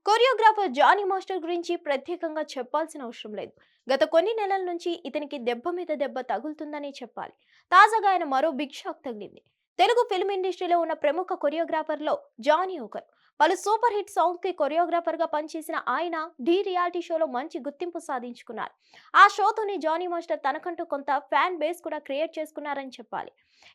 Choreographer Jani master గురించి ప్రత్యేకంగా చెప్పాల్సిన అవసరం లేదు. గత కొన్ని నెలల నుంచి ఇతనికి దెబ్బ మీద దెబ్బ తగులుతుందనే చెప్పాలి. తాజాగా ఆయన మరో బిగ్ షాక్ తగిలింది. తెలుగు ఫిల్మ్ ఇండస్ట్రీలో ఉన్న ప్రముఖ కొరియోగ్రాఫర్లో జానీ ఒకరు. పలు సూపర్ హిట్ సాంగ్స్ కి కొరియోగ్రాఫర్ గా పనిచేసిన ఆయన ఢీ రియాలిటీ షోలో మంచి గుర్తింపు సాధించుకున్నారు. ఆ షోతోనే జానీ మాస్టర్ తనకంటూ కొంత ఫ్యాన్ బేస్ కూడా క్రియేట్ చేసుకున్నారని చెప్పాలి.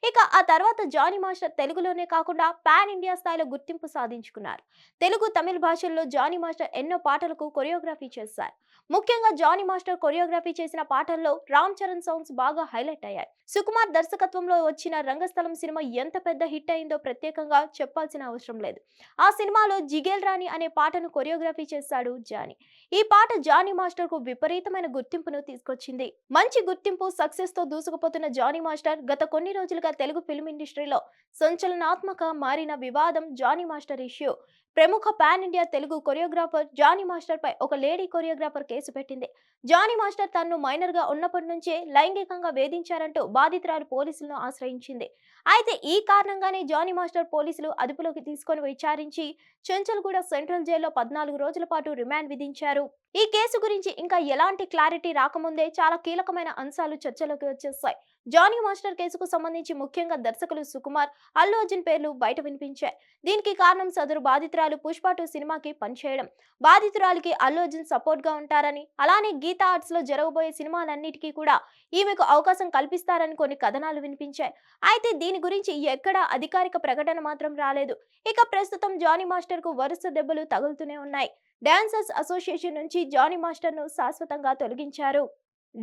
ఇక ఆ తర్వాత జానీ మాస్టర్ తెలుగులోనే కాకుండా పాన్ ఇండియా స్థాయిలో గుర్తింపు సాధించుకున్నారు. తెలుగు, తమిళ భాషల్లో జానీ మాస్టర్ ఎన్నో పాటలకు కొరియోగ్రఫీ చేశారు. ముఖ్యంగా జానీ మాస్టర్ కొరియోగ్రఫీ చేసిన పాటల్లో రామ్ చరణ్ సాంగ్స్ బాగా హైలైట్ అయ్యాయి. సుకుమార్ దర్శకత్వంలో వచ్చిన రంగస్థలం సినిమా ఎంత పెద్ద హిట్ అయిందో ప్రత్యేకంగా చెప్పాల్సిన అవసరం లేదు. ఆ సినిమాలో జిగేల్ రాణి అనే పాటను కొరియోగ్రఫీ చేశాడు జానీ. ఈ పాట జానీ మాస్టర్ కు విపరీతమైన గుర్తింపును తీసుకొచ్చింది. మంచి గుర్తింపు, సక్సెస్ తో దూసుకుపోతున్న జానీ మాస్టర్ గత కొన్ని రోజులుగా తెలుగు ఫిల్మ్ ఇండస్ట్రీలో సంచలనాత్మక మారిన వివాదం జానీ మాస్టర్ ఇష్యూ. ప్రముఖ pan India Telugu choreographer Jani master పై ఒక లేడీ కొరియోగ్రాఫర్ కేసు పెట్టింది. జానీ మాస్టర్ తనను మైనర్ గా ఉన్నప్పటి నుంచే లైంగికంగా వేధించారంటూ బాధితురాలు పోలీసులను ఆశ్రయించింది. అయితే ఈ కారణంగానే జానీ మాస్టర్ పోలీసులు అదుపులోకి తీసుకొని విచారించి చెంచల్గూడ సెంట్రల్ జైల్లో 14 రోజుల పాటు రిమాండ్ విధించారు. ఈ కేసు గురించి ఇంకా ఎలాంటి క్లారిటీ రాకముందే చాలా కీలకమైన అంశాలు చర్చలోకి వచ్చేస్తాయి. జానీ మాస్టర్ కేసుకు సంబంధించి ముఖ్యంగా దర్శకులు సుకుమార్, అల్లు అర్జున్ పేర్లు బయట వినిపించాయి. దీనికి కారణం సదరు బాధితురాలు పుష్ప 2 సినిమాకి పనిచేయడం. బాధితురాలికి అల్లు అర్జున్ సపోర్ట్ గా ఉంటారని, అలానే గీతా ఆర్ట్స్ లో జరగబోయే సినిమాలన్నిటికీ కూడా ఈమెకు అవకాశం కల్పిస్తారని కొన్ని కథనాలు వినిపించాయి. అయితే దీని గురించి ఎక్కడా అధికారిక ప్రకటన మాత్రం రాలేదు. ఇక ప్రస్తుతం జానీ మాస్టర్ కు వరుస దెబ్బలు తగులుతూనే ఉన్నాయి. డాన్సర్స్ అసోసియేషన్ నుంచి జానీ మాస్టర్ ను శాశ్వతంగా తొలగించారు.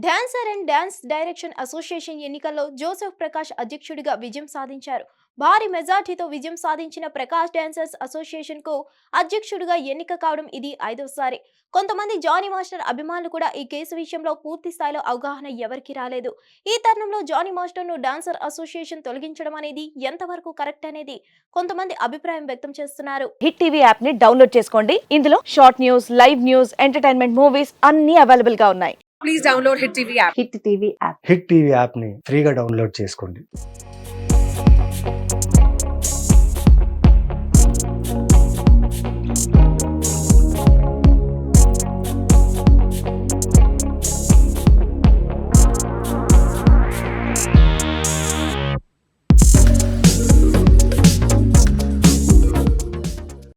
Dancer and dance direction association ఎన్నికల్లో జోసెఫ్ ప్రకాష్ అధ్యక్షుడిగా విజయం సాధించారు. భారీ మెజార్టీతో విజయం సాధించిన ప్రకాష్ డాన్సర్స్ అసోసియేషన్ కు అధ్యక్షుడిగా ఎన్నిక కావడం ఇది 5వసారి. కొంతమంది జానీ మాస్టర్ అభిమానులు కూడా ఈ కేసు విషయంలో పూర్తి స్థాయిలో అవగాహన ఎవరికి రాలేదు. ఈ తరుణంలో జానీ మాస్టర్ ను డాన్సర్ అసోసియేషన్ తొలగించడం అనేది ఎంతవరకు కరెక్ట్ అనేది కొంతమంది అభిప్రాయం వ్యక్తం చేస్తున్నారు. హిట్ టీవీ యాప్ ని డౌన్లోడ్ చేసుకోండి. ఇందులో short news, live news, entertainment movies అన్ని అవైలబుల్ గా ఉన్నాయి. Please download Hit TV app. Hit TV app. Hit TV యాప్ని ఫ్రీగా డౌన్లోడ్ చేసుకోండి.